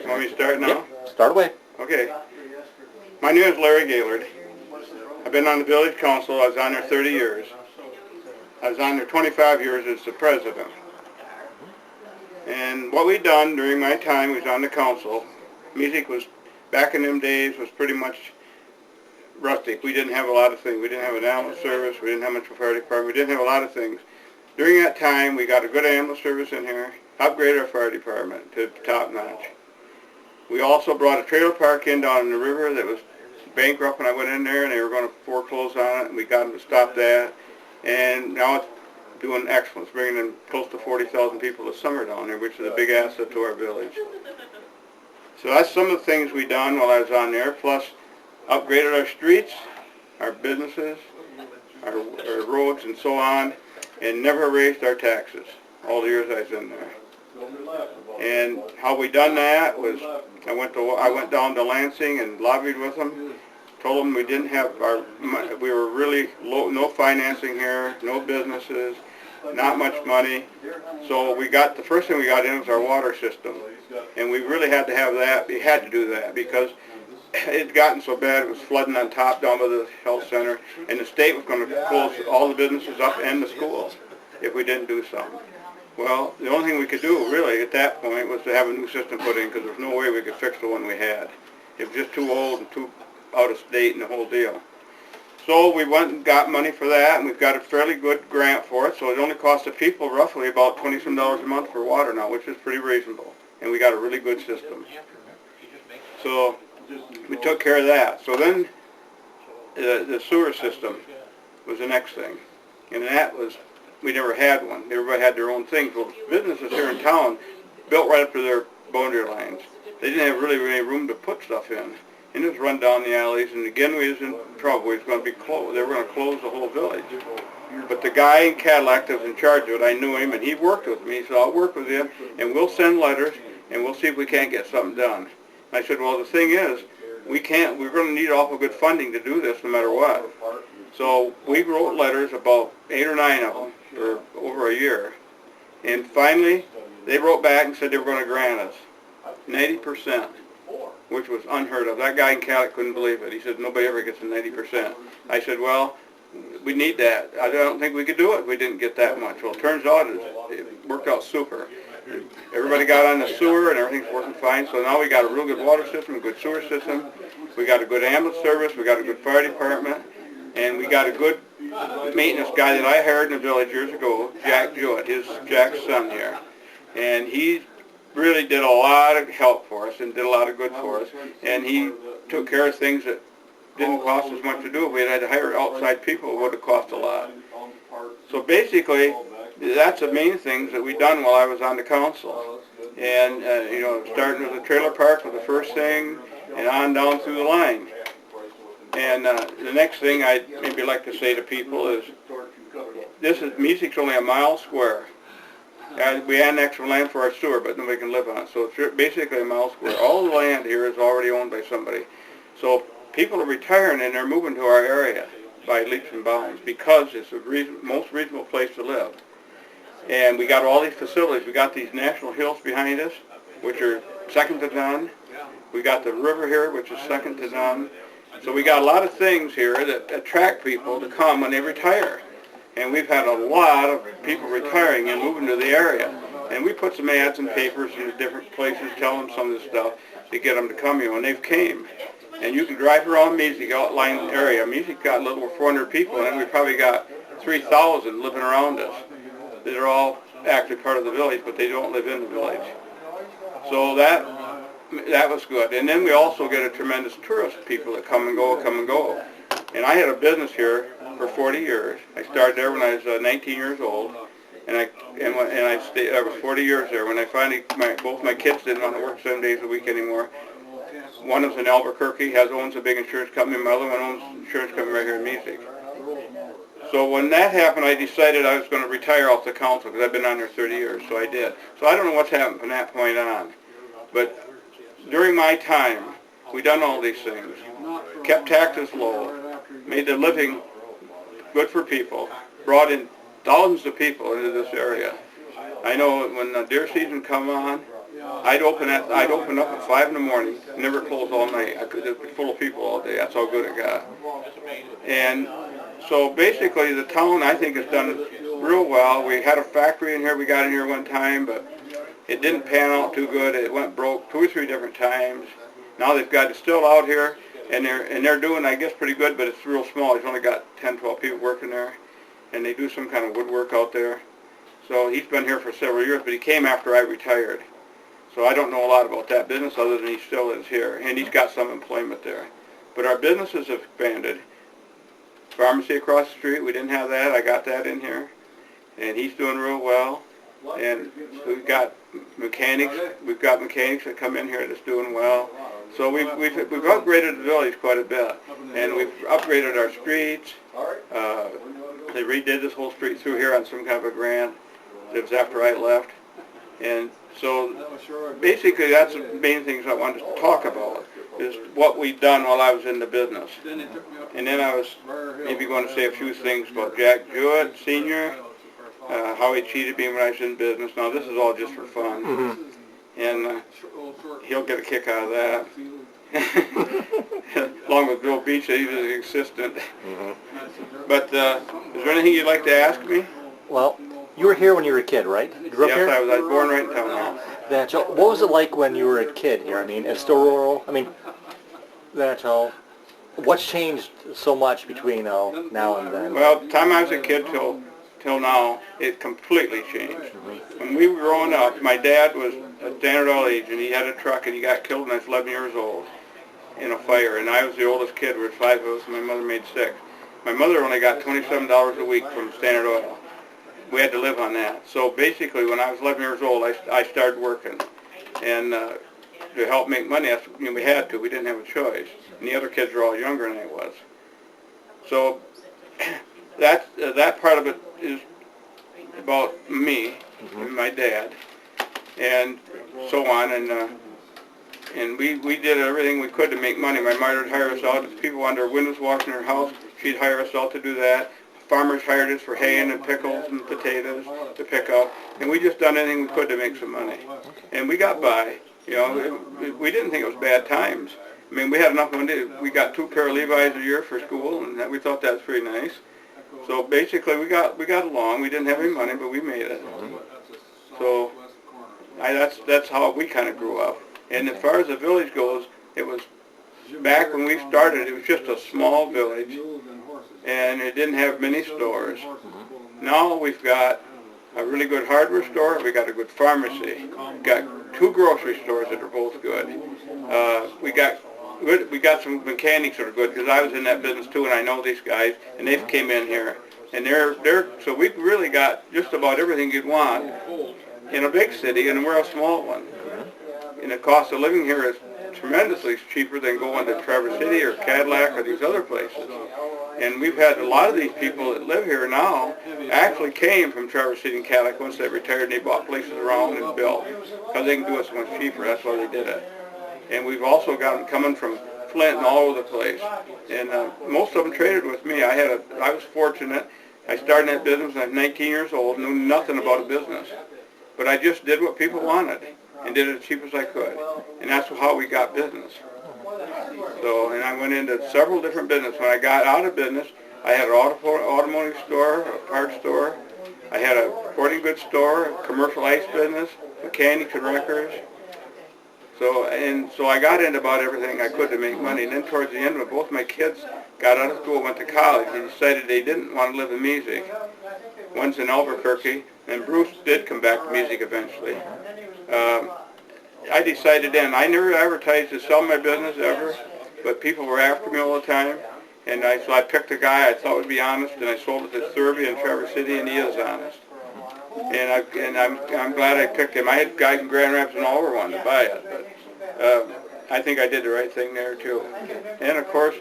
You want me to start now? Yep. Start away. Okay. My name is Larry Gaylord. I've been on the village council. I was on there 30 years. I was on there 25 years as the president. And what we done during my time was on the council, Mesick was, back in them days, was pretty much rustic. We didn't have a lot of things. We didn't have an ambulance service. We didn't have much of a fire department. We didn't have a lot of things. During that time, we got a good ambulance service in here, upgraded our fire department to top notch. We also brought a trailer park in down in the river that was bankrupt when I went in there, and they were going to foreclose on it, and we got them to stop that. And now it's doing excellent. It's bringing in close to 40,000 people this summer down there, which is a big asset to our village. So that's some of the things we done while I was on there, plus upgraded our streets, our businesses, our roads, and so on, and never raised our taxes all the years I was in there. And how we done that was I went down to Lansing and lobbied with them, told them we didn't have we were really low, no financing here, no businesses, not much money. So the first thing we got in was our water system, and we really had to have that. We had to do that because it had gotten so bad it was flooding on top down by the health center, and the state was going to close all the businesses up and the schools if we didn't do something. Well, the only thing we could do really at that point was to have a new system put in because there was no way we could fix the one we had. It was just too old and too out of state and the whole deal. So we went and got money for that, and we've got a fairly good grant for it, so it only costs the people roughly about $20-some a month for water now, which is pretty reasonable, and we got a really good system. So we took care of that. So then the sewer system was the next thing, and that was, we never had one. Everybody had their own things. Well, businesses here in town built right up to their boundary lines. They didn't have really any room to put stuff in. And it was run down the alleys, and again we was in trouble. We was going to be closed. They were going to close the whole village. But the guy in Cadillac that was in charge of it, I knew him, and he worked with me. He said, I'll work with you, and we'll send letters, and we'll see if we can't get something done. I said, well, the thing is, we're going to need awful good funding to do this no matter what. So we wrote letters, about 8 or 9 of them, for over a year. And finally, they wrote back and said they were going to grant us 90%, which was unheard of. That guy in Cadillac couldn't believe it. He said, nobody ever gets a 90%. I said, well, we need that. I don't think we could do it if we didn't get that much. Well, it turns out it worked out super. Everybody got on the sewer, and everything's working fine. So now we got a real good water system, a good sewer system. We got a good ambulance service. We got a good fire department. And we got a good maintenance guy that I hired in the village years ago, Jack Jewett, Jack's son here. And he really did a lot of help for us and did a lot of good for us. And he took care of things that didn't cost as much to do. If we had to hire outside people, it would have cost a lot. So basically, that's the main things that we done while I was on the council. And, starting with the trailer park was the first thing, and on down through the line. And the next thing I'd maybe like to say to people is, Mesick's only a mile square. We annexed land for our sewer, but nobody can live on it. So it's basically a mile square. All the land here is already owned by somebody. So people are retiring and they're moving to our area by leaps and bounds because it's the most reasonable place to live. And we got all these facilities. We got these national hills behind us, which are second to none. We got the river here, which is second to none. So we got a lot of things here that attract people to come when they retire. And we've had a lot of people retiring and moving to the area. And we put some ads in papers in different places telling them some of this stuff to get them to come here, and they've came. And you can drive around Mesick outlying area. Mesick got a little over 400 people, and we probably got 3,000 living around us. They're all actually part of the village, but they don't live in the village. So that was good. And then we also get a tremendous tourist people that come and go. And I had a business here for 40 years. I started there when I was 19 years old, and I was 40 years there. When I finally, both my kids didn't want to work 7 days a week anymore. One is in Albuquerque, owns a big insurance company. My other one owns an insurance company right here in Mesick. So when that happened, I decided I was going to retire off the council because I've been on there 30 years, so I did. So I don't know what's happened from that point on. But during my time, we done all these things, kept taxes low, made the living good for people, brought in thousands of people into this area. I know when the deer season come on, I'd open up at 5 in the morning, never close all night. It would be full of people all day. That's how good it got. And so basically the town, I think, has done it real well. We had a factory in here. We got in here one time, but it didn't pan out too good. It went broke 2 or 3 different times. Now they've got it still out here, and they're doing, I guess, pretty good, but it's real small. He's only got 10, 12 people working there, and they do some kind of woodwork out there. So he's been here for several years, but he came after I retired. So I don't know a lot about that business other than he still is here, and he's got some employment there. But our businesses have expanded. Pharmacy across the street, we didn't have that. I got that in here, and he's doing real well. And we've got mechanics. We've got mechanics that come in here that's doing well. So we've upgraded the village quite a bit, and we've upgraded our streets. They redid this whole street through here on some kind of a grant. It was after I left, and so basically that's the main things I wanted to talk about, is what we've done while I was in the business. And then I was maybe going to say a few things about Jack Jewett, Sr., how he cheated me when I was in business. Now this is all just for fun, and he'll get a kick out of that. Along with Bill Beach, he was an assistant. But is there anything you'd like to ask me? Well, you were here when you were a kid, right? You grew up here? Yes, I was born right in town hall. What was it like when you were a kid here? I mean, it's still rural. I mean, what's changed so much between now and then? Well, the time I was a kid till now, it completely changed. When we were growing up, my dad was a Standard Oil agent. He had a truck, and he got killed when I was 11 years old in a fire. And I was the oldest kid. There were 5 of us, and my mother made 6. My mother only got $27 a week from Standard Oil. We had to live on that. So basically, when I was 11 years old, I started working. And to help make money, we had to. We didn't have a choice. And the other kids were all younger than I was. So that part of it is about me and my dad, and so on. And we did everything we could to make money. My mother would hire us out. If people wanted their windows washed in her house, she'd hire us out to do that. Farmers hired us for haying and pickles and potatoes to pick up, and we just done anything we could to make some money. And we got by. You know, we didn't think it was bad times. I mean, we had enough money. We got 2 pair of Levi's a year for school, and we thought that was pretty nice. So basically, we got along. We didn't have any money, but we made it. So that's how we kind of grew up. And as far as the village goes, it was back when we started. It was just a small village, and it didn't have many stores. Now we've got a really good hardware store. We got a good pharmacy. We got 2 grocery stores that are both good. We got some mechanics that are good, because I was in that business too, and I know these guys, and they've came in here, and so we've really got just about everything you'd want in a big city, and we're a small one. And the cost of living here is tremendously cheaper than going to Traverse City or Cadillac or these other places. And we've had a lot of these people that live here now actually came from Traverse City and Cadillac once they retired, and they bought places around and built, because they can do it so much cheaper. That's why they did it. And we've also got them coming from Flint and all over the place. And most of them traded with me. I was fortunate. I started in that business when I was 19 years old, knew nothing about a business. But I just did what people wanted and did it as cheap as I could. And that's how we got business. So, and I went into several different businesses. When I got out of business, I had an automotive store, a parts store. I had a sporting goods store, a commercial ice business, mechanics and wreckers. So I got into about everything I could to make money. And then towards the end, when both my kids got out of school and went to college, they decided they didn't want to live in Mesick. One's in Albuquerque, and Bruce did come back to Mesick eventually. I decided then, I never advertised to sell my business ever, but people were after me all the time. And so I picked a guy I thought would be honest, and I sold it to Serbia in Traverse City, and he is honest. And I'm glad I picked him. I had guys in Grand Rapids and all over wanting to buy it, but I think I did the right thing there too. And of course,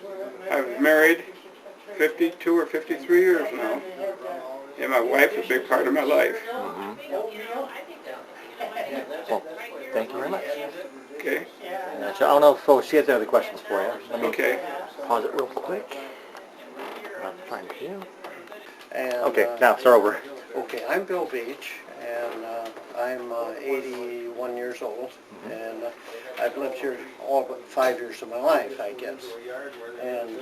I was married 52 or 53 years now, and my wife's a big part of my life. Well, thank you very much. Okay. I don't know if she has any other questions for you. Let me pause it real quick. I'll find you. And, okay, now start over. Okay, I'm Bill Beach, and I'm 81 years old, and I've lived here all but 5 years of my life, I guess. And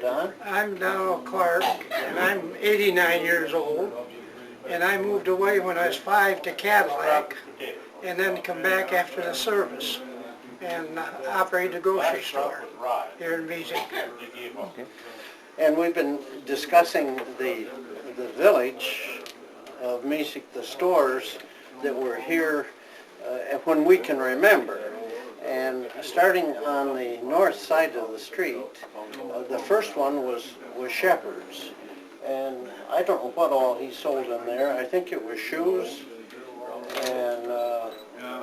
Don? I'm Donald Clark, and I'm 89 years old, and I moved away when I was 5 to Cadillac, and then come back after the service, and operated a grocery store here in Mesick. And we've been discussing the village of Mesick, the stores that were here when we can remember. And starting on the north side of the street, the first one was Shepherd's. And I don't know what all he sold in there. I think it was shoes and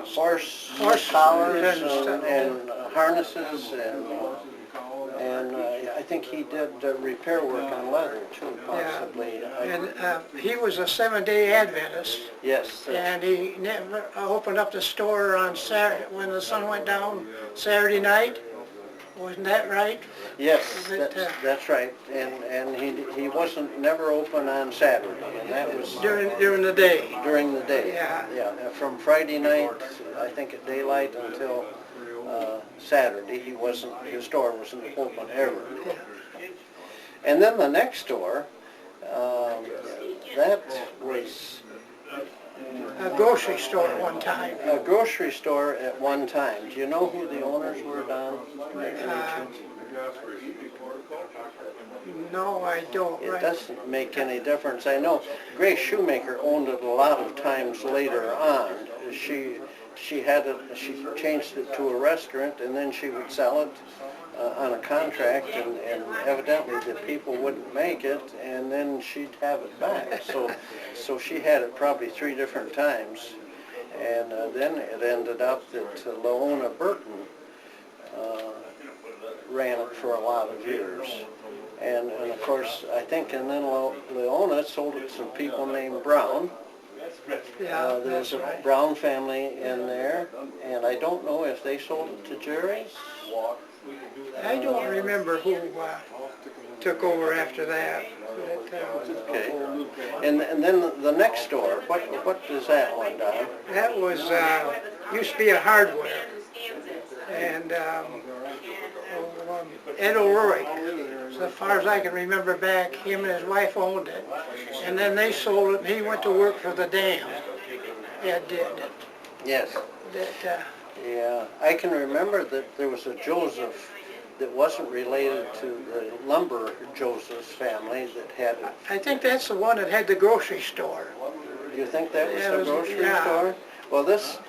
horse collars and harnesses and I think he did repair work on leather too, possibly. Yeah. And he was a Seventh-day Adventist. Yes. And he never opened up the store on Saturday when the sun went down Saturday night. Wasn't that right? Yes, that's right. And he wasn't never open on Saturday, and that was during the day. During the day. Yeah. Yeah. From Friday night, I think at daylight, until Saturday, his store wasn't open ever. Yeah. And then the next door, that was A grocery store at one time. a grocery store at one time. Do you know who the owners were, Don? No, I don't. It doesn't make any difference. I know Grace Shoemaker owned it a lot of times later on. She had it. She changed it to a restaurant, and then she would sell it on a contract, and evidently the people wouldn't make it, and then she'd have it back. So she had it probably 3 different times, and then it ended up that Leona Burton ran it for a lot of years. And of course, I think, and then Leona sold it to some people named Brown. Yeah, there was a right. Brown family in there, and I don't know if they sold it to Jerry's. I don't remember who took over after that. Okay. And then the next door, what is that one, Don? That was, used to be a hardware. And Ed O'Rourke, so as far as I can remember back, him and his wife owned it. And then they sold it, and he went to work for the dam. Ed did. Yes. Yeah, I can remember that there was a Joseph that wasn't related to the lumber Joseph's family that had it. I think that's the one that had the grocery store. Do you think that was Yeah, the grocery store? Well, this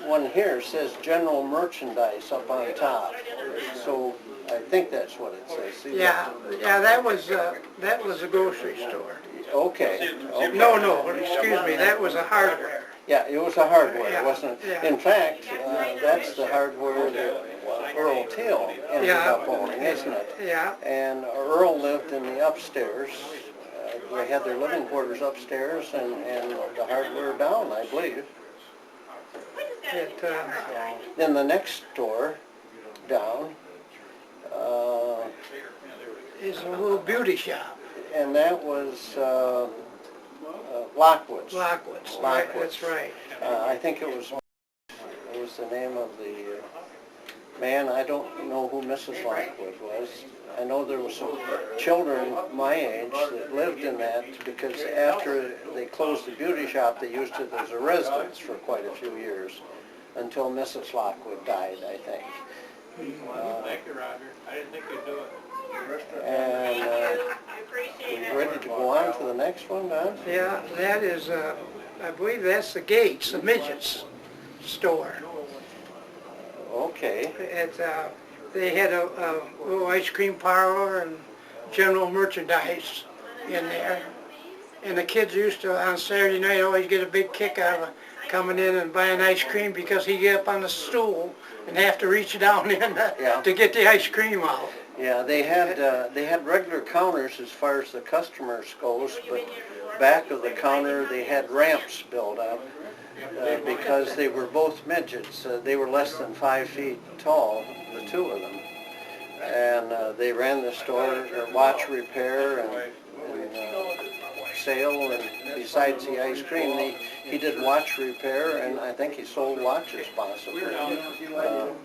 one here says general merchandise up on top. So I think that's what it says. See, Yeah, that was a grocery store. Okay. No, excuse me, that was a hardware. Yeah, it was a hardware, Yeah, wasn't it? yeah. In fact, that's the hardware that Earl Till ended up owning, isn't it? Yeah. And Earl lived in the upstairs. They had their living quarters upstairs and the hardware down, I believe. Then the next door down Is a little beauty shop. and that was Lockwood's. Lockwood's, right, that's right. I think it was the name of the man. I don't know who Mrs. Lockwood was. I know there were some children my age that lived in that, because after they closed the beauty shop, they used it as a residence for quite a few years, until Mrs. Lockwood died, I think. Thank you, Roger. I didn't think you'd do it. And we're ready to go on to the next one, Don? Yeah, that is, I believe that's the Gates, the Midgets store. Okay. They had a little ice cream parlor and general merchandise in there. And the kids used to, on Saturday night, always get a big kick out of coming in and buying ice cream, because he'd get up on the stool and have to reach down in to get the ice cream out. Yeah, they had regular counters as far as the customers goes, but back of the counter they had ramps built up because they were both midgets. They were less than 5 feet tall, the two of them, and they ran the store, watch repair and sale, and besides the ice cream, he did watch repair, and I think he sold watches possibly. But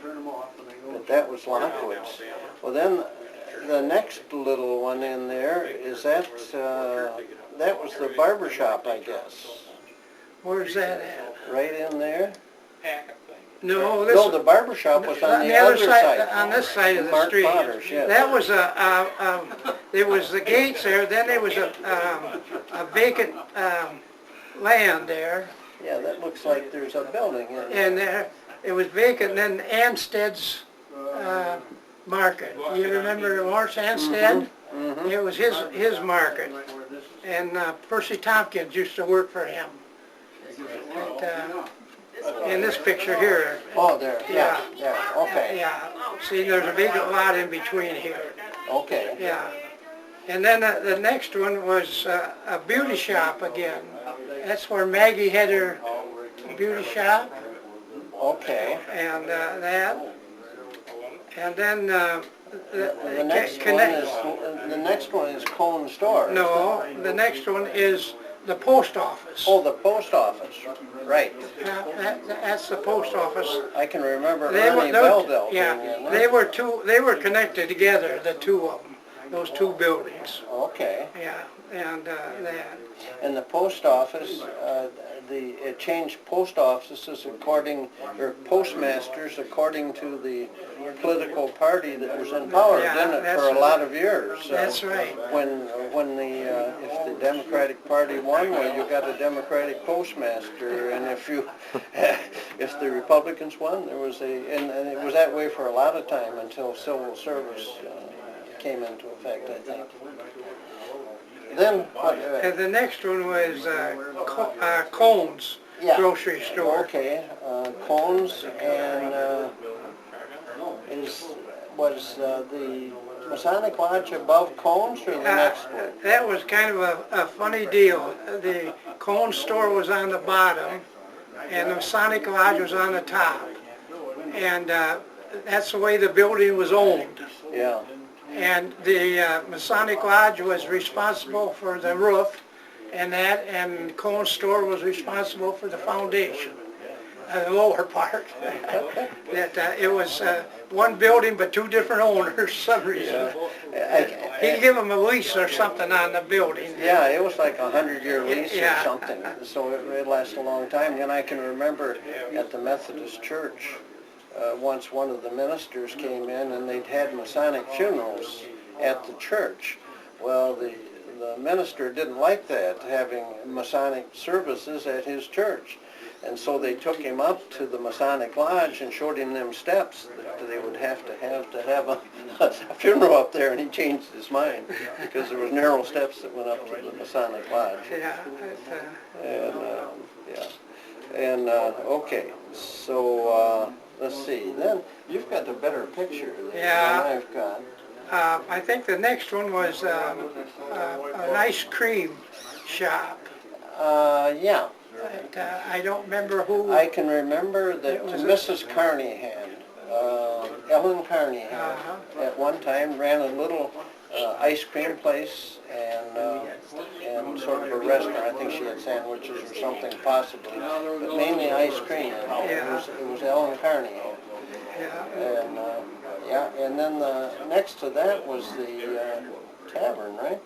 that was Lockwood's. Well, then the next little one in there is that was the barber shop, I guess. Where's that at? Right in there. No, this No, the barber shop was on the other side. on this side of the Mark street. Potter's, yes. That was there was the gates there, then there was a vacant land there, Yeah, that looks like there's a building in there. and there, it was vacant, and then Anstead's market. You remember Morris Anstead? Mm-hmm. It was his market, and Percy Tompkins used to work for him. In this picture here. Oh, there, yeah, okay, Yeah, see, there's a vacant lot in between here. okay. Yeah. And then the next one was a beauty shop again. That's where Maggie had her beauty shop, Okay. and that. And then The next one is Cone Store. No, the next one is the post office. Oh, the post office, right. That's the post office. I can remember They were, Ernie Beldell being yeah, in they there. were connected together, the two of them, those two buildings. Okay. Yeah, and that. And the post office, it changed post offices or postmasters according to the political party that was in power, Yeah, didn't it, that's for a right. lot of years? That's right. If the Democratic Party won, well, you got a Democratic postmaster, and if the Republicans won, there was and it was that way for a lot of time until civil service came into effect, I think. Then what? And the next one was Cohn's Yeah. grocery store. Okay, Cones and was the Masonic Lodge above Cones or the next one? That was kind of a funny deal. The Cohn store was on the bottom, and the Masonic Lodge was on the top. And that's the way the building was owned. Yeah. And the Masonic Lodge was responsible for the roof and that, and Cohn's store was responsible for the foundation, the lower part. That it was one building but two different owners for some reason. He gave them a lease or something on the building. Yeah, it was like a 100-year lease Yeah. or something, so it lasted a long time. And I can remember at the Methodist Church, once one of the ministers came in and they'd had Masonic funerals at the church. Well, the minister didn't like that, having Masonic services at his church. And so they took him up to the Masonic Lodge and showed him them steps that they would have a funeral up there, and he changed his mind because there was narrow steps that went up to the Masonic Lodge. Yeah. Okay, so let's see. Then you've got the better picture than I've got. I think the next one was an ice cream shop. Yeah. I don't remember who. I can remember that It was Mrs. Carnahan, Ellen Carnahan, at one time ran a little ice cream place and sort of a restaurant. I think she had sandwiches or something possibly, but mainly ice cream. It was Ellen Carnahan. Yeah. And then next to that was the tavern, right?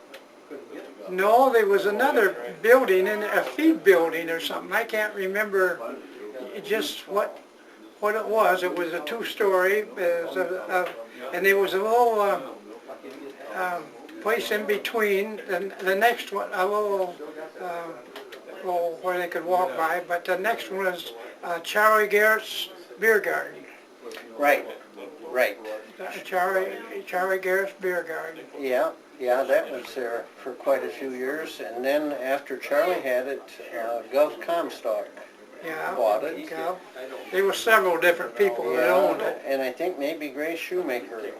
No, there was another building, a feed building or something. I can't remember just what it was. It was a two-story, and there was a little place in between. The next one, a little where they could walk by. But the next one was Charlie Garrett's Beer Garden. Right. Charlie Garrett's Beer Garden. Yeah, that was there for quite a few years, and then after Charlie had it, Gov Comstock bought it. There were several different people that owned it. And I think maybe Grace Shoemaker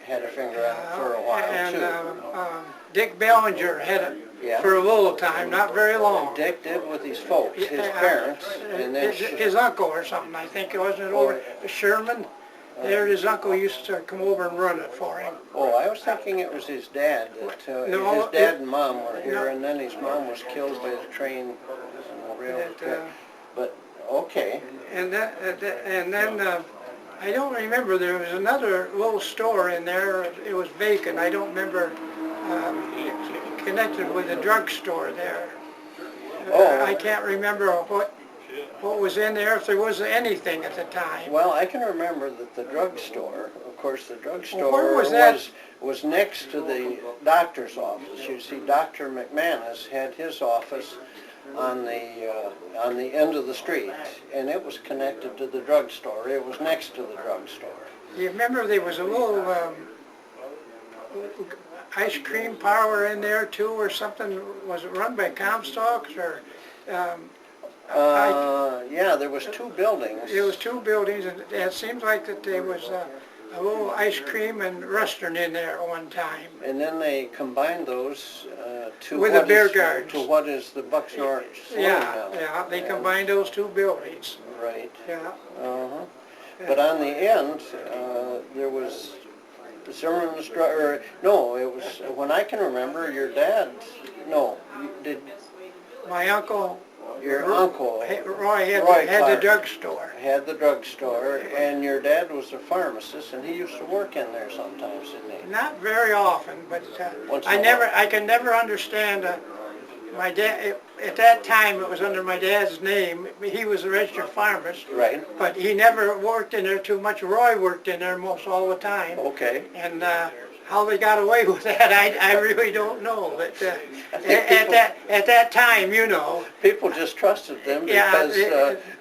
had a finger on it for a while too. Dick Bellinger had it for a little time, not very long. Dick did with his folks, his parents, and then his uncle or something, I think it wasn't over Sherman. There, his uncle used to come over and run it for him. Oh, I was thinking it was his dad. His dad and mom were here, and then his mom was killed by the train in the able That, to, but, okay. and then I don't remember, there was another little store in there, it was vacant, I don't remember, connected with the drugstore there. Oh. I can't remember what was in there, if there was anything at the time. Well, I can remember that the drugstore, of course, the drugstore where was that? was next to the doctor's office. You see, Dr. McManus had his office on the end of the street, and it was connected to the drugstore. It was next to the drugstore. You remember there was a little ice cream parlor in there too, or something? Was it run by Comstocks or? Yeah, there was two buildings. There was two buildings, and it seems like that there was a little ice cream and restaurant in there at one time. And then they combined those to With the beer gardens. To what is the Bucks North Saloon now. Yeah, they combined those two buildings. Right. Yeah. Uh-huh. But on the end, there was Zimmerman's drug, or no, it was, when I can remember, your dad, no, did My uncle, your uncle Roy had Clark the drugstore. had the drugstore, and your dad was a pharmacist, and he used to work in there sometimes, didn't he? Not very often, but Once in a while. I can never understand. My dad, at that time, it was under my dad's name. He was a registered pharmacist, Right. but he never worked in there too much. Roy worked in there most all the time. Okay. And how they got away with that, I really don't know. But at that time, you know. People just trusted them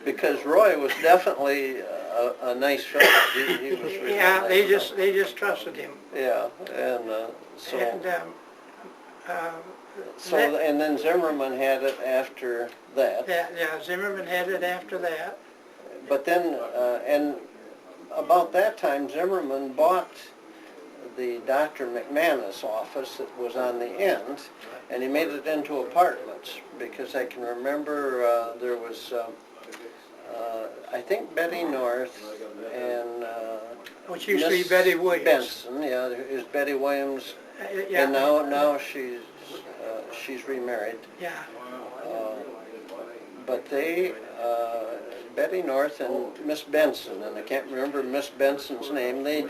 because Roy was definitely a nice fellow. He was really Yeah, a they nice fellow. just trusted him. Yeah, and so. And, And then Zimmerman had it after that. yeah, Zimmerman had it after that. But then, and about that time, Zimmerman bought the Dr. McManus office that was on the end, and he made it into apartments, because I can remember there was, I think Betty North and Which used to be Miss Betty Williams. Benson, yeah, is Betty Williams, Yeah. and now she's remarried. Yeah. But they, Betty North and Miss Benson, and I can't remember Miss Benson's name, they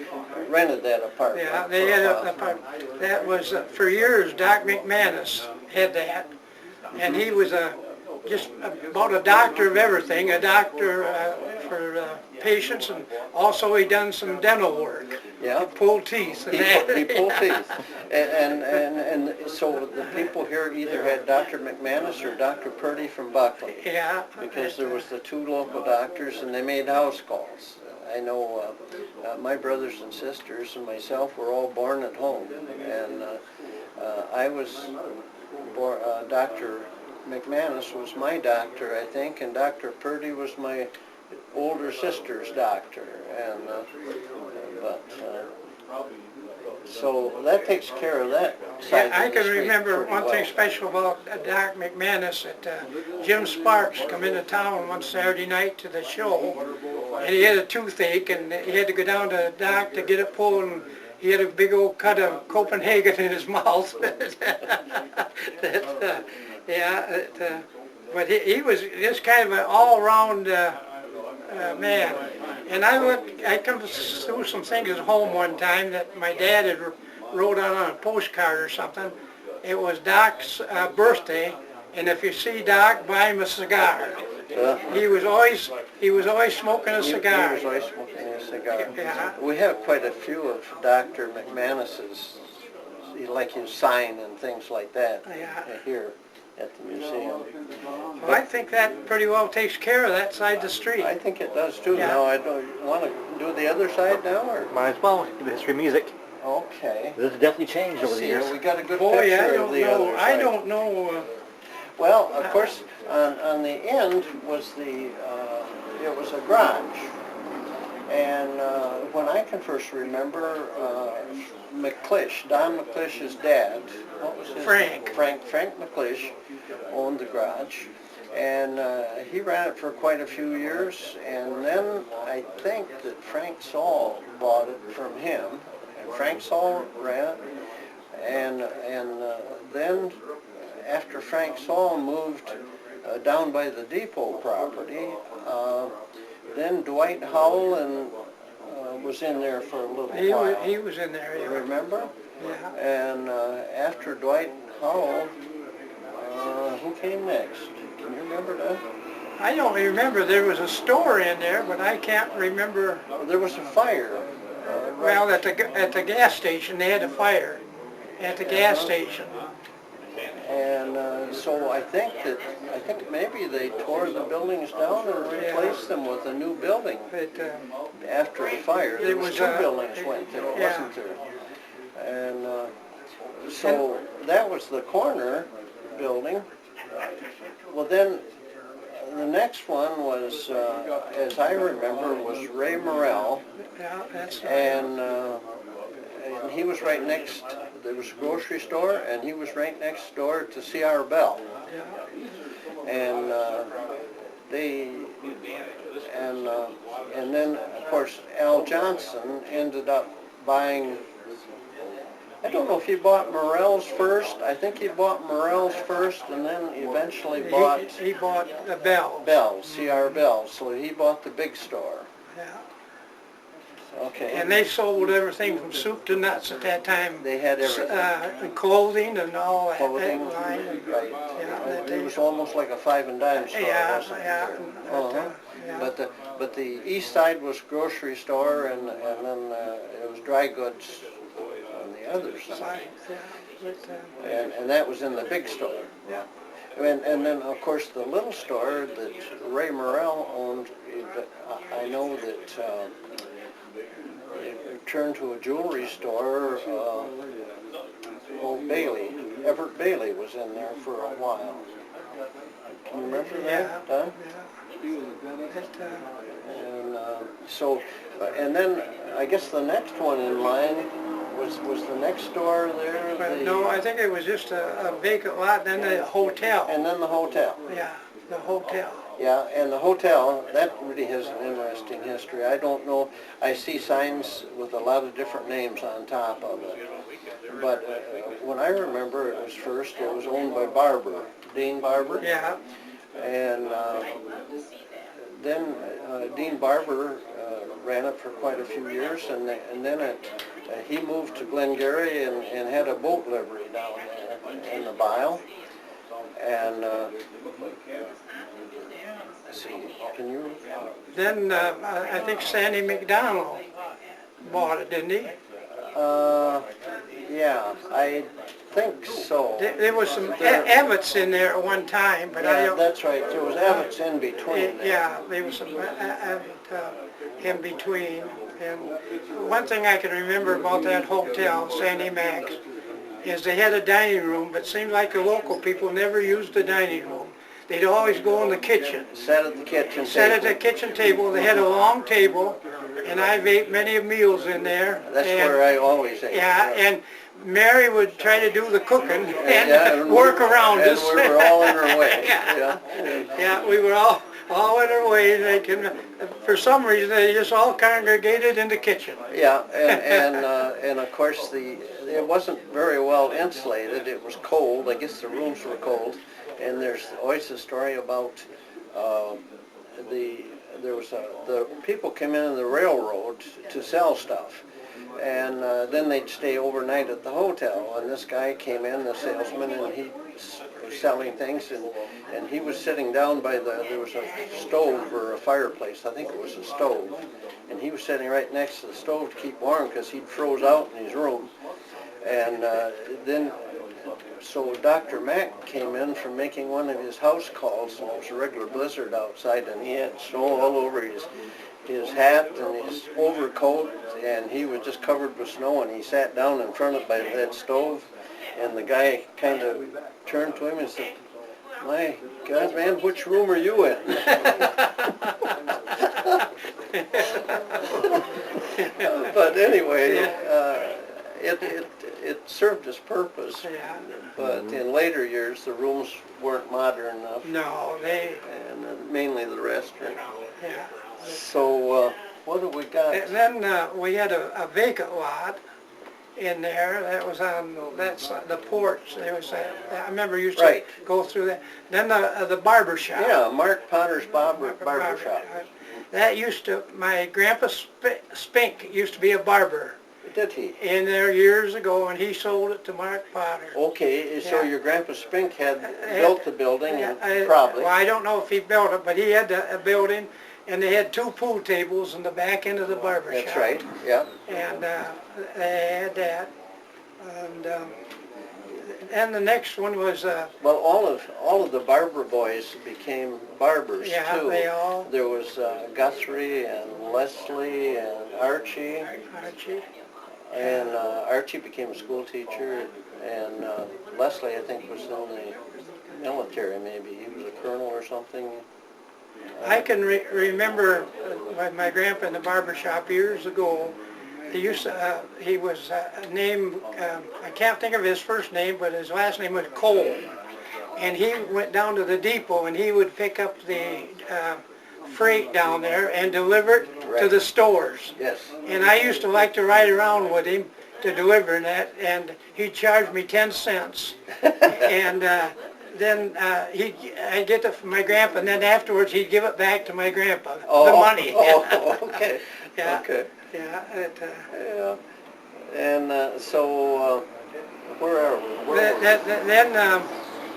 rented that apartment. Yeah, they had a apartment. That was, for years, Doc McManus had that. And he was just about a doctor of everything, a doctor for patients, and also he done some dental work. Yeah. He pulled teeth. And He pulled teeth. And so the people here either had Dr. McManus or Dr. Purdy from Buckley. Yeah. Because there was the two local doctors, and they made house calls. I know my brothers and sisters and myself were all born at home, and I was born, Dr. McManus was my doctor, I think, and Dr. Purdy was my older sister's doctor, and so that takes care of that side Yeah, I of the can street remember pretty one well. thing special about Doc McManus, that Jim Sparks come into town one Saturday night to the show, and he had a toothache, and he had to go down to Doc to get it pulled, and he had a big old cut of Copenhagen in his mouth. But he was just kind of an all-around man. And I come through some things at home one time that my dad had wrote out on a postcard or something. It was Doc's birthday, and if you see Doc, buy him a cigar. He was always smoking a cigar. He was always smoking a cigar. Yeah. We have quite a few of Dr. McManus's, like his sign and things like that here at the museum. Well, I think that pretty well takes care of that side of the street. I think it does too. Yeah. Now, I don't want to do the other side now, or? Might as well, the history of music. Okay. This has definitely changed over the See, years. we got a good Boy, picture of the other side. I don't know. Well, of course, on the end was it was a garage. And when I can first remember, McClish, Don McClish's dad, what was his Frank. name? Frank McClish owned the garage. And he ran it for quite a few years. And then I think that Frank Saul bought it from him. And Frank Saul ran it. And then after Frank Saul moved down by the depot property. Then Dwight Howell was in there for a little while. He was in there, yeah. Remember? Yeah. And after Dwight Howell, who came next? Can you remember that? I don't remember. There was a store in there, but I can't remember. There was a fire. Well, at the gas station, they had a fire at the gas station. And so I think maybe they tore the buildings down and replaced them with a new building But after the fire. There was two buildings went there, yeah. wasn't there? And so that was the corner building. Well, then the next one was, as I remember, was Ray Morrell. yeah, that's And he was right next, there was a grocery store, and he was right next door to C.R. Bell. yeah. And and then, of course, Al Johnson ended up buying, I don't know if he bought Morrell's first. I think he bought Morrell's first, and then eventually bought He bought the Bell. Bell, C.R. Bell. So he bought the big store. Yeah. Okay. And they sold everything from soup to nuts at that time. They had everything. And clothing and all that. Clothing, that line. right. Yeah, that It was almost like a five and dime store, Yeah, wasn't it? yeah. Uh-huh. Yeah. But the east side was grocery store, and then it was dry goods on the other side. Yeah, but, And that was in the big store. yeah. And then, of course, the little store that Ray Morrell owned, I know that it turned to a jewelry store. Old Bailey, Everett Bailey was in there for a while. Can you remember that? Yeah. Huh? But, And so, and then I guess the next one in line was the next door there. but no, I think it was just a vacant lot, then the hotel. And then the hotel. Yeah, the hotel. Yeah, and the hotel, that really has an interesting history. I don't know, I see signs with a lot of different names on top of it. But when I remember it was owned by Barber, Dean Barber. Yeah. And then Dean Barber ran it for quite a few years, and then he moved to Glengarry and had a boat livery down there in the Bile. And let's see, can you? Then I think Sandy McDonald bought it, didn't he? Yeah, I think so. There was some Evans in there at one time, but I Yeah, don't. that's right. There was Evans in between there. Yeah, there was some in between. And one thing I can remember about that hotel, Sandy Mac's, is they had a dining room, but it seemed like the local people never used the dining room. They'd always go in the kitchen. Sat at the kitchen Sat at table. the kitchen table. They had a long table, and I've ate many meals in there. That's and, where I always ate. Yeah, and Mary would try to do the cooking and Yeah, work around and us. we were all in our way. Yeah. Yeah. Yeah, we were all in our way. They can, for some reason, they just all congregated in the kitchen. Yeah, and of course it wasn't very well insulated. It was cold. I guess the rooms were cold. And there's always a story about the people came in the railroad to sell stuff, and then they'd stay overnight at the hotel. And this guy came in, the salesman, and he was selling things, and he was sitting down by there was a stove or a fireplace. I think it was a stove, and he was sitting right next to the stove to keep warm because he'd froze out in his room. And then. So Dr. Mack came in from making one of his house calls, and it was a regular blizzard outside, and he had snow all over his hat and his overcoat, and he was just covered with snow, and he sat down in front of that stove, and the guy kind of turned to him and said, "My God, man, which room are you in?" But anyway, it served its purpose. Yeah. But in later years, the rooms weren't modern enough, No, and mainly the restaurant. yeah. So what do we got? And then we had a vacant lot, in there. That was on that's the porch. There was I remember you used Right. to go through that. Then the barber shop. Yeah, Mark Potter's barber shop. That used to, my grandpa Spink used to be a barber Did he? in there years ago, and he sold it to Mark Potter. Okay, so Yeah. your grandpa Spink had built the building, and Well, probably. I don't know if he built it, but he had a building, and they had 2 pool tables in the back end of the barber shop. That's right, yeah. And they had that. And the next one was, Well, all of the barber boys became barbers, yeah, too. they all, There was Guthrie and Leslie and Archie, Archie. and Archie became a school teacher, and Leslie, I think, was in the military, maybe. He was a colonel or something. I can remember my grandpa in the barber shop years ago. He was named, I can't think of his first name, but his last name was Cole. And he went down to the depot and he would pick up the freight down there and deliver it to Right. the stores. Yes. And I used to like to ride around with him to deliver that, and he charged me 10 cents. And then I'd get it from my grandpa, and then afterwards he'd give it back to my grandpa, the money. Oh, okay. Yeah. Okay. Yeah, Yeah. And so, where are we? then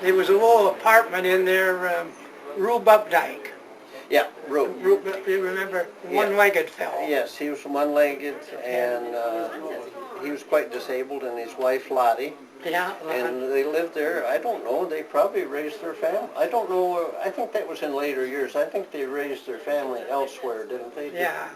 there was a little apartment in there, Rube Updike. Yeah, Rube. You remember, one-legged fellow. Yes, he was one-legged, and he was quite disabled, and his wife Lottie. Yeah. And they lived there. I don't know. They probably raised their family. I don't know. I think that was in later years. I think they raised their family elsewhere, didn't they? Yeah.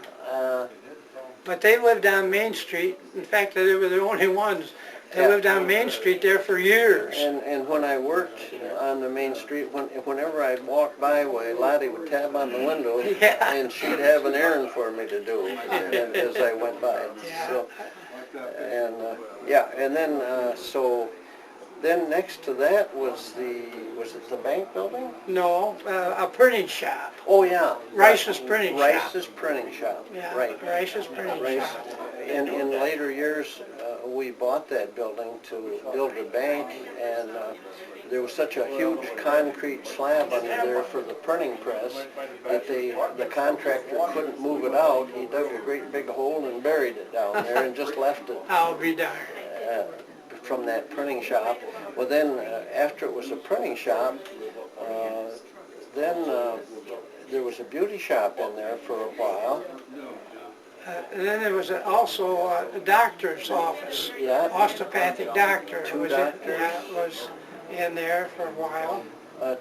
But they lived on Main Street. In fact, they were the only ones. They lived on Main Street there for years. And when I worked on the main street, whenever I'd walk by, Lottie would tap on the window, Yeah. and she'd have an errand for me to do as I went by. Yeah. So, and and then then next to that was it the bank building? No, a printing shop. Oh yeah, Rice's printing shop. Rice's printing shop. Yeah, Right. Rice's printing Rice. shop. In later years, we bought that building to build a bank, and there was such a huge concrete slab under there for the printing press that the contractor couldn't move it out. He dug a great big hole and buried it down there and just left it I'll be darned. from that printing shop. Well, then after it was a printing shop, then there was a beauty shop in there for a while. And then there was also a doctor's office. Yeah. Osteopathic doctor. Two doctors. Was in there for a while.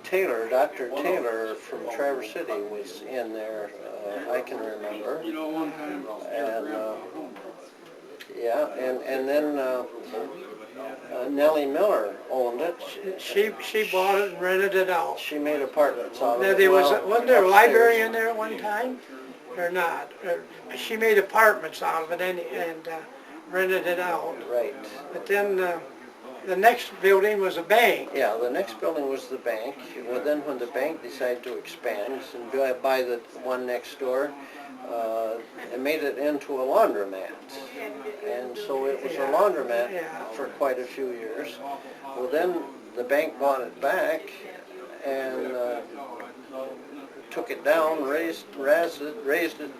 Taylor, Dr. Taylor from Traverse City was in there, I can remember. And and then Nellie Miller owned it. She bought it and rented it out. She made apartments out of Now, it. wasn't there a upstairs. library in there at one time? Or not? She made apartments out of it and rented it out. Right. But then the next building was a bank. Yeah, the next building was the bank. Well, then when the bank decided to expand and buy the one next door, it made it into a laundromat. And so it was a laundromat for quite a few years. Well, then the bank bought it back and took it down, raised it,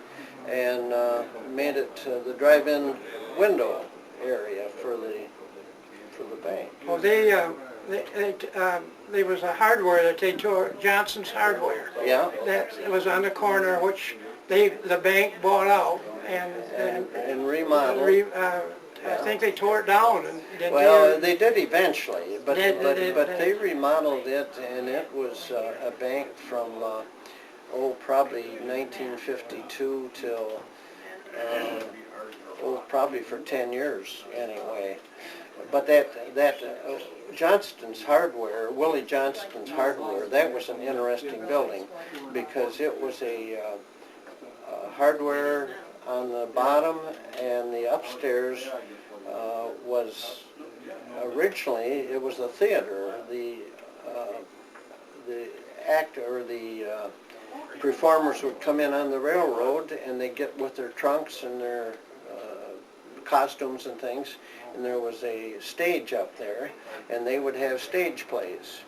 and made it the drive-in window area for the bank. Well, there was a hardware that they tore, Johnson's Hardware. Yeah. That was on the corner, which the bank bought out And remodeled. I think they tore it down and didn't Well, they did eventually, but They- they remodeled it, and it was a bank from probably 1952 till probably for 10 years anyway. But that Johnston's Hardware, Willie Johnston's Hardware, that was an interesting building because it was a hardware on the bottom, and the upstairs was originally it was a theater. The performers would come in on the railroad, and they get with their trunks and their costumes and things, and there was a stage up there, and they would have stage plays.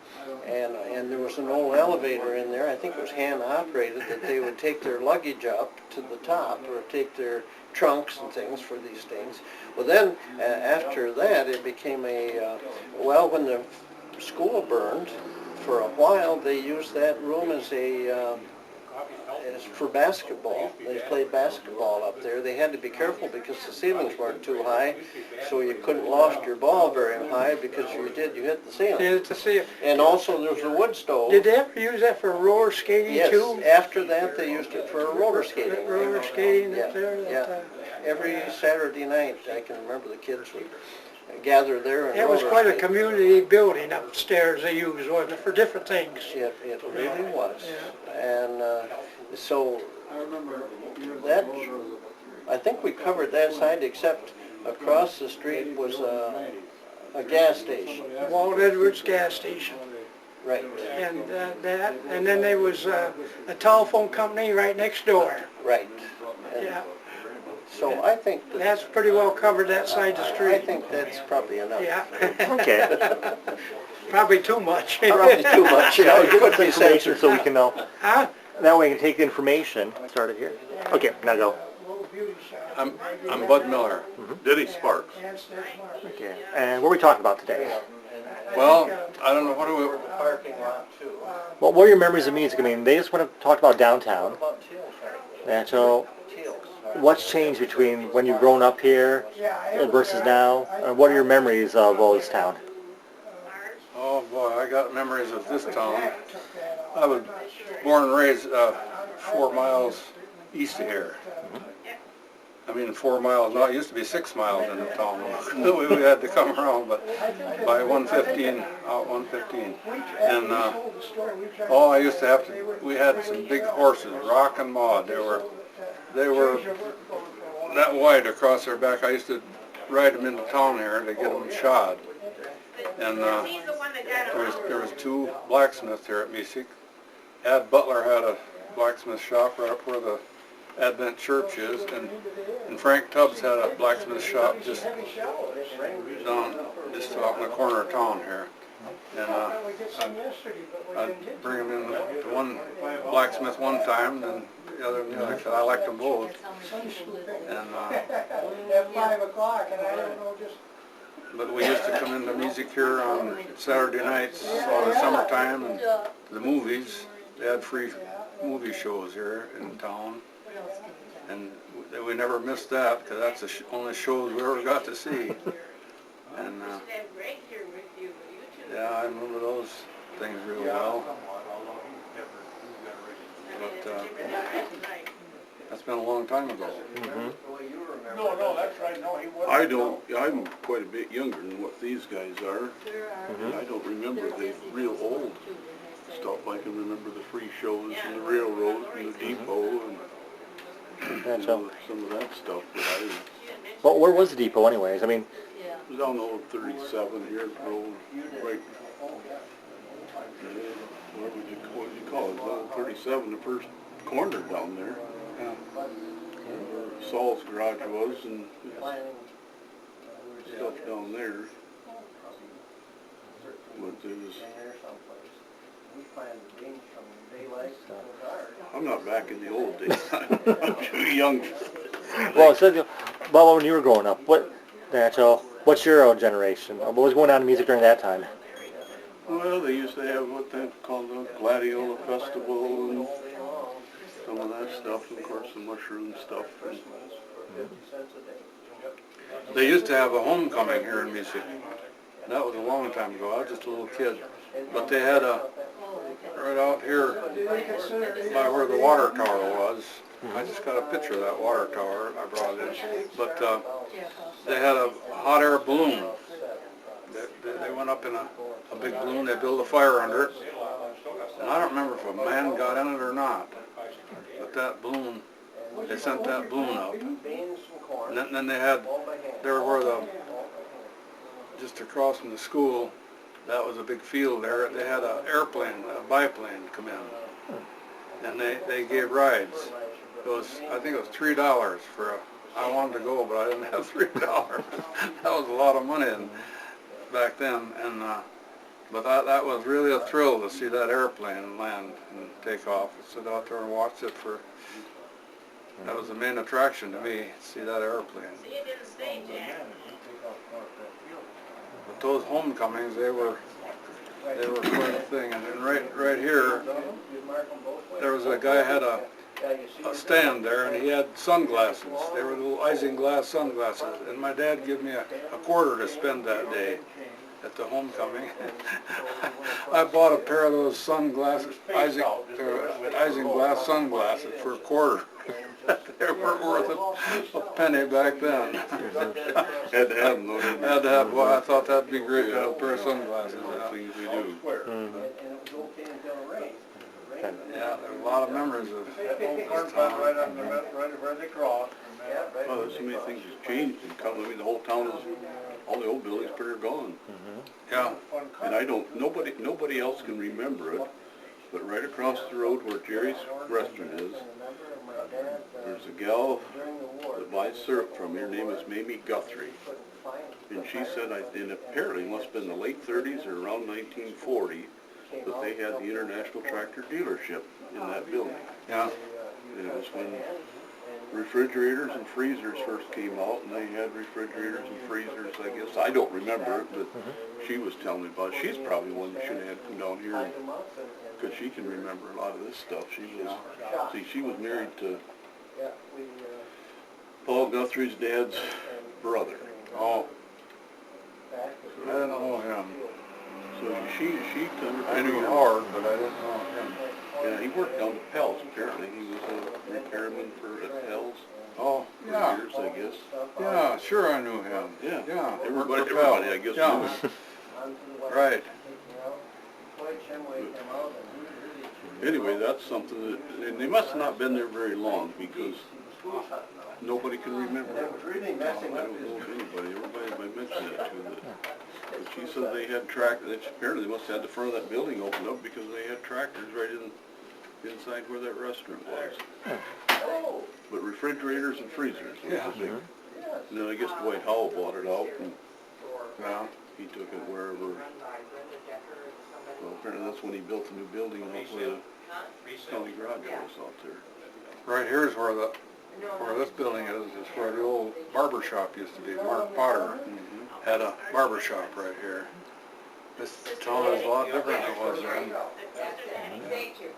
And there was an old elevator in there, I think it was hand operated, that they would take their luggage up to the top, or take their trunks and things for these things. Well then, after that, it became well, when the school burned, for a while they used that room as for basketball. They played basketball up there. They had to be careful because the ceilings weren't too high, so you couldn't loft your ball very high, because if you did, you hit the ceiling. Did to see it. And also there was a wood stove. Did they ever use that for roller skating too? Yes, after that they used it for roller skating. Roller skating Yeah, up there? yeah. Every Saturday night, I can remember the kids would gather there and It was roller quite a skate. community building upstairs they used, wasn't it, for different things? It really was. Yeah. And so that, I think we covered that side, except across the street was a gas station. Walt Edwards gas station. Right. And and then there was a telephone company right next door. Right. And Yeah. so I think That's pretty well covered that side of the I street. think that's probably enough. Yeah. Okay. Probably too much. Probably too much. Yeah, it Give could us be information censored. so we can know. Huh? That way we can take the information. Start it here. Okay, now go. I'm Bud Miller. Diddy Sparks. Okay. And what are we talking about today? Well, I don't know, what do we, Parking lot too. Well, what are your memories of music? I mean, they just want to talk about downtown. About Teals, right? And so, Teals. what's changed between when you've grown up here versus now? And what are your memories of Wallace Town? oh boy, I got memories of this town. I was born and raised 4 miles east of here. I mean, 4 miles, no, it used to be 6 miles in the town. We had to come around, but by 115, out 115. And, I used to have to, we had some big horses, Rock and Maud. They were that wide across their back. I used to ride them into town here to get them shod. And there was 2 blacksmiths here at Mesick. Ad Butler had a blacksmith shop right up where the Advent Church is, and Frank Tubbs had a blacksmith shop just out in the corner of town here. And I'd bring them in to one blacksmith one time, and the other, because I liked them both. And At 5 o'clock, and I don't know just... but we used to come into music here on Saturday nights, all the summertime, and the movies. They had free movie shows here in town. And we never missed that, because that's the only shows we ever got to see. And yeah, I remember those things real well. But that's been a long time ago. No, that's right, no, he wasn't. I'm quite a bit younger than what these guys are. And I don't remember the real old stuff. I can remember the free shows and the railroad and the depot and some of that stuff. But Well, where was the depot anyways? I mean, I was down old 37 here, road, right, what would you call it, old 37, the first corner down there. Where Saul's garage was and stuff down there. But there's, I'm not back in the old days. I'm too young. well, so, well, when you were growing up, what's your generation? What was going on in music during that time? Well, they used to have what they called the Gladiola Festival and some of that stuff, of course, the mushroom stuff. And They used to have a homecoming here in Mesick. That was a long time ago. I was just a little kid. But they had right out here by where the water tower was. I just got a picture of that water tower I brought in. But they had a hot air balloon. They went up in a big balloon. They built a fire under it. And I don't remember if a man got in it or not. But that balloon, they sent that balloon up. And then they had, there were just across from the school, that was a big field there. They had an airplane, a biplane come in. And they gave rides. It was, I think it was $3 for I wanted to go, but I didn't have $3. That was a lot of money back then, and but that was really a thrill to see that airplane land and take off. I sit out there and watched it for. That was the main attraction to me, see that airplane. But those homecomings, they were quite a thing. And right here, there was a guy had a stand there, and he had sunglasses. They were little isinglass sunglasses, and my dad gave me a quarter to spend that day at the homecoming. I bought a pair of those sunglasses, isinglass sunglasses for a quarter. They weren't worth a penny back then. Had to have them, though. Had to have. Well, I thought that'd be great to have a pair of sunglasses. One of the things we do. Yeah, there's a lot of memories of this town. Right where they cross. Oh, there's so many things that's changed in Cumberland. I mean, the whole town is, all the old buildings pretty are gone. Yeah. And nobody else can remember it, but right across the road where Jerry's restaurant is, there's a gal that buys syrup from me. Her name is Mamie Guthrie. And she said, and apparently it must have been the late 30s or around 1940, that they had the International Tractor dealership in that building. Yeah. And it was when refrigerators and freezers first came out, and they had refrigerators and freezers, I guess. I don't remember it, but she was telling me about it. She's probably one that should have had come down here, because she can remember a lot of this stuff. She was married to Paul Guthrie's dad's brother. Oh. I didn't know him. So she I knew Howard, but I didn't know him. Yeah, he worked down at Pell's, apparently. He was a repairman at Pell's. Oh, For yeah. years, I guess. Yeah, sure I knew him. Yeah. Yeah. Everybody, I guess, yeah. knew him. Right. Anyway, that's something that, and they must have not been there very long, because nobody can remember it. I don't know if everybody mentioned that to them. But she said they had tractors, apparently they must have had the front of that building opened up because they had tractors right inside where that restaurant was. But refrigerators and freezers was the thing. And then I guess Dwight Howell bought it out, and he took it wherever. Well, apparently that's when he built the new building out where the county garage was out there. Right here's where this building is where the old barber shop used to be. Mark Potter had a barber shop right here. This town is a lot different than it was then.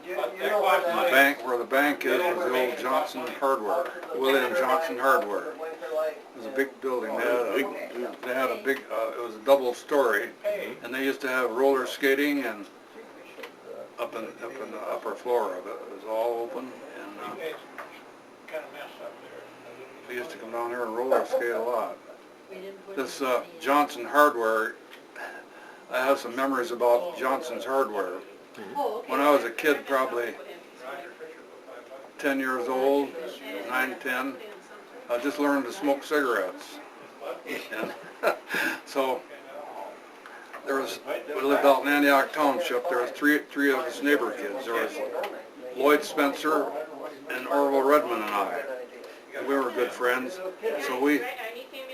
The bank, where the bank is the old Johnson Hardware, William Johnson Hardware. It was a big building. They had a big, it was a double story, and they used to have roller skating and up in the upper floor of it. It was all open, and they used to come down here and roller skate a lot. This Johnson Hardware, I have some memories about Johnson's Hardware. When I was a kid, probably 10 years old, 9, 10, I just learned to smoke cigarettes. And so we lived out in Antioch Township. There was three of us neighbor kids. There was Lloyd Spencer and Orville Redmond and I. And we were good friends. So we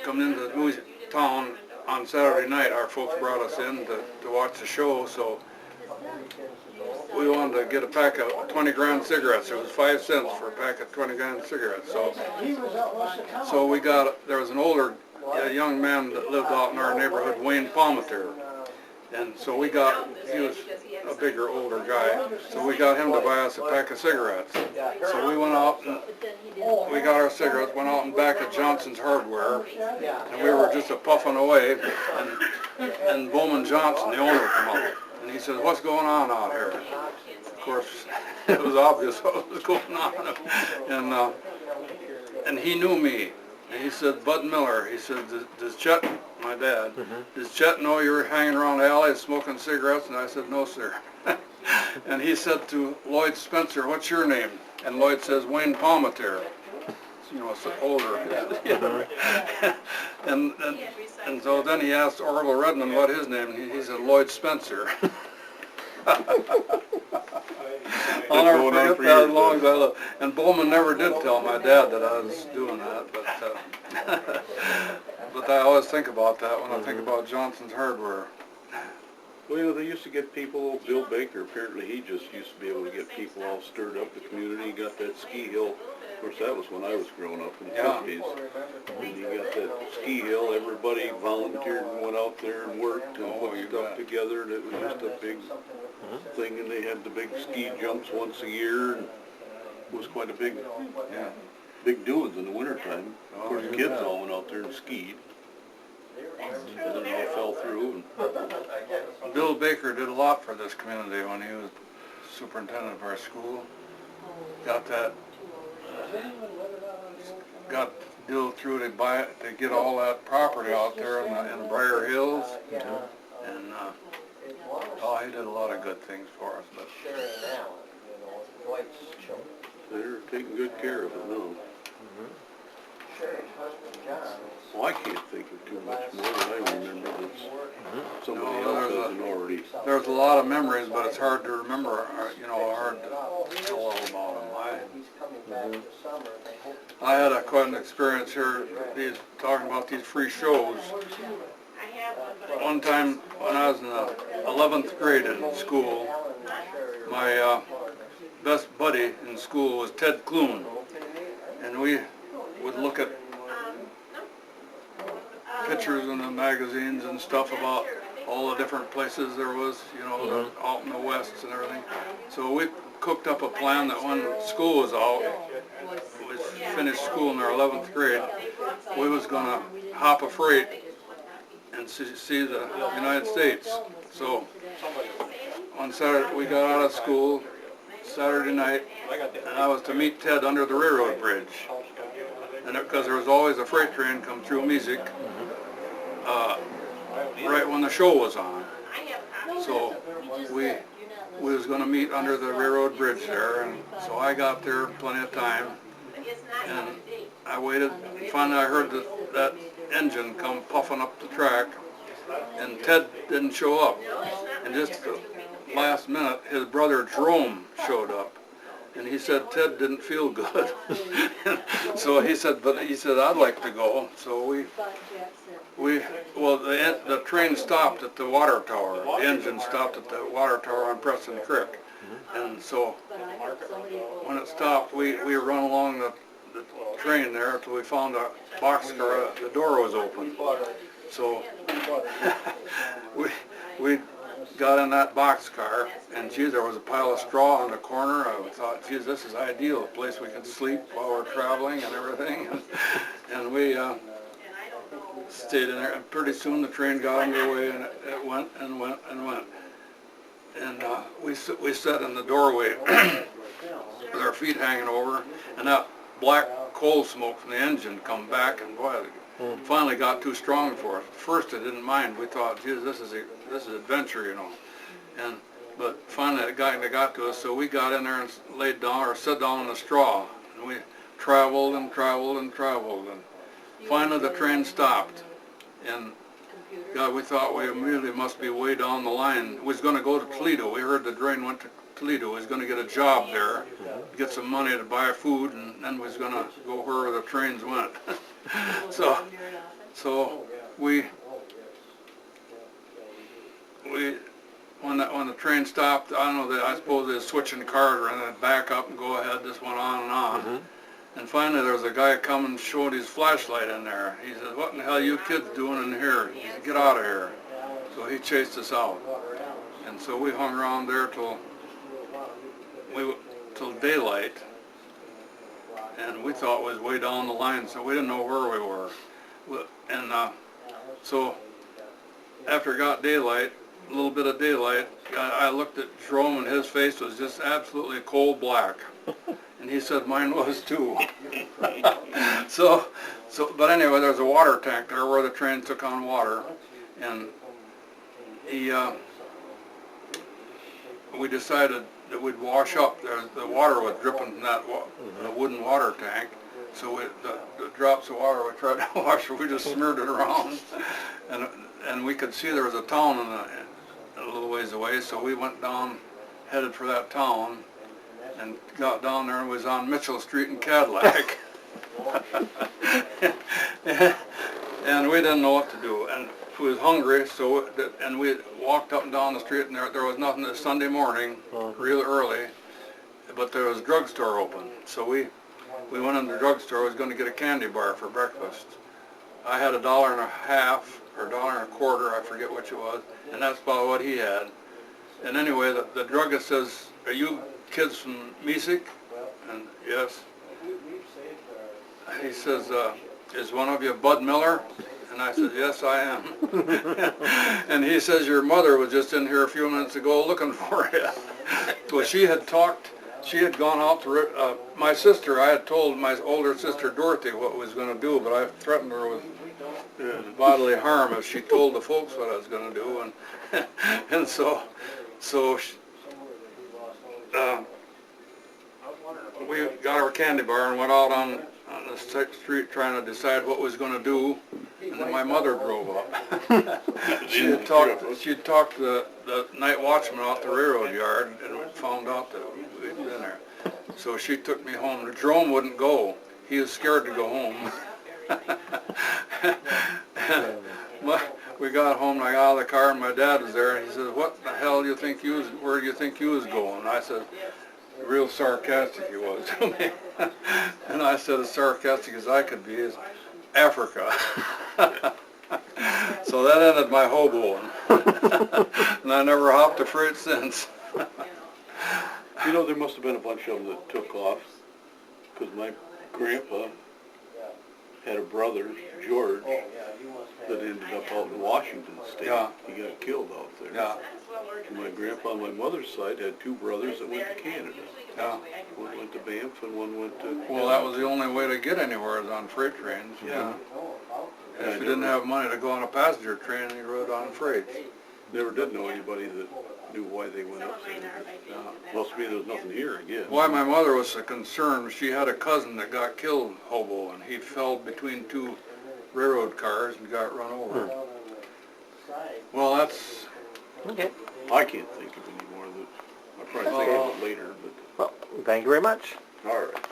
come into the town on Saturday night. Our folks brought us in to watch the show. So we wanted to get a pack of 20 gram cigarettes. It was 5 cents for a pack of 20 gram cigarettes. So we got, there was an older young man that lived out in our neighborhood, Wayne Palmateer. And so he was a bigger, older guy, so we got him to buy us a pack of cigarettes. So we went out and we got our cigarettes, went out and back at Johnson's Hardware, and we were just a-puffing away, and Bowman Johnson, the owner, came out, and he says, "What's going on out here?" Of course, it was obvious what was going on, and he knew me. And he said, "Bud Miller," he said, does Chet, my dad, does Chet know you were hanging around the alley smoking cigarettes? And I said, "No, sir." And he said to Lloyd Spencer, "What's your name?" And Lloyd says, "Wayne Palmateer." You know, it's older. and so then he asked Orville Redmond what his name, and he said, "Lloyd Spencer." I'll never going on forget for that years, as long as then. I live. And Bowman never did tell my dad that I was doing that, but but I always think about that when I think about Johnson's Hardware. Well, you know, they used to get people, Bill Baker, apparently he just used to be able to get people all stirred up, the community. He got that ski hill, of course that was when I was growing up in the Yeah. 50s. And he got that ski hill, everybody volunteered and went out there and worked and Oh, put you stuff bet. together, and it was just a big thing, and they had the big ski jumps once a year, and it was quite a big, Yeah. big doings in the wintertime. Of Oh, course, you the kids bet. all went out there and skied, and then all fell through, and Bill Baker did a lot for this community when he was superintendent of our school. Got Bill through to get all that property out there in Briar Hills. And, oh, he did a lot of good things for us, but they're taking good care of it now. Well, I can't think of too much more than I remember that somebody No, else there's hasn't already. there's a lot of memories, but it's hard to remember, you know, hard to tell all about them. I had quite an experience here, talking about these free shows. One time when I was in the 11th grade in school, my best buddy in school was Ted Clune, and we would look at pictures in the magazines and stuff about all the different places there was, you know, out in the west and everything. So we cooked up a plan that when school was out, we finished school in our 11th grade, we was going to hop a freight and see the United States. So on Saturday, we got out of school Saturday night, and I was to meet Ted under the railroad bridge. And because there was always a freight train come through Mesick, right when the show was on. So we was going to meet under the railroad bridge there, and so I got there plenty of time, and I waited. Finally, I heard that engine come puffing up the track, and Ted didn't show up. And just the last minute, his brother Jerome showed up. And he said Ted didn't feel good. So he said, I'd like to go. So the train stopped at the water tower. The engine stopped at the water tower on Preston Creek. And so when it stopped, we run along the train there until we found a boxcar. The door was open. So we got in that boxcar, and geez, there was a pile of straw in the corner. I thought, geez, this is ideal, a place we can sleep while we're traveling and everything. And we stayed in there, and pretty soon the train got underway, and it went and went and went. And we sat in the doorway with our feet hanging over, and that black coal smoke from the engine come back, and boy, it finally got too strong for us. At first I didn't mind. We thought, geez, this is adventure, you know. But finally it got to us, so we got in there and laid down, or sat down on the straw. And we traveled and traveled and traveled, and finally the train stopped. And God, we thought we really must be way down the line. We was going to go to Toledo. We heard the train went to Toledo. We was going to get a job there, get some money to buy food, and then we was going to go where the trains went. So we when the train stopped, I don't know, I suppose they were switching cars and then back up and go ahead. This went on and on. And finally there was a guy coming and showed his flashlight in there. He said, "What in the hell are you kids doing in here? Get out of here." So he chased us out. And so we hung around there till daylight. And we thought it was way down the line, so we didn't know where we were. And so after it got daylight, a little bit of daylight, I looked at Jerome, and his face was just absolutely coal black. And he said mine was too. But anyway, there's a water tank there where the train took on water, and we decided that we'd wash up. The water was dripping from that the wooden water tank, so the drops of water we tried to wash, we just smeared it around, and we could see there was a town in a little ways away, so we went down, headed for that town, and got down there and was on Mitchell Street in Cadillac. And we didn't know what to do, and we was hungry, so, and we walked up and down the street, and there was nothing. This Sunday morning, real early, but there was a drugstore open, so we went in the drugstore. I was going to get a candy bar for breakfast. I had $1.50 or $1.25, I forget which it was, and that's about what he had. And anyway, the druggist says, "Are you kids from Mesick?" And yes. He says, "Is one of you Bud Miller?" And I said, "Yes, I am." And he says, "Your mother was just in here a few minutes ago looking for you." Well, she had gone out to, my sister, I had told my older sister Dorothy what I was going to do, but I threatened her with bodily harm if she told the folks what I was going to do. And so she, we got our candy bar and went out on the street trying to decide what we was going to do, and then my mother drove up. She had talked to the night watchman out the railroad yard and found out that we'd been there. So she took me home. Jerome wouldn't go. He was scared to go home. We got home and I got out of the car and my dad was there and he said, "What the hell do you think where do you think you was going?" And I said, real sarcastic he was to me. And I said, as sarcastic as I could be, is Africa. So that ended my hoboing. And I never hopped a freight since. You know, there must have been a bunch of them that took off, because my grandpa had a brother, George, that ended up out in Washington State. Yeah. He got killed out there. Yeah. And my grandpa on my mother's side had two brothers that went to Canada. Yeah. One went to Banff and one went to... Well, that was the only way to get anywhere is on freight trains. Yeah. And if you didn't have money to go on a passenger train, you rode on freight. Never did know anybody that knew why they went up there. Must be there was nothing here, I guess. Why my mother was so concerned, she had a cousin that got killed hobo, and he fell between two railroad cars and got run over. Well, that's... Okay. I can't think of any more that... I'll probably think of it later, but... Well, thank you very much. All right.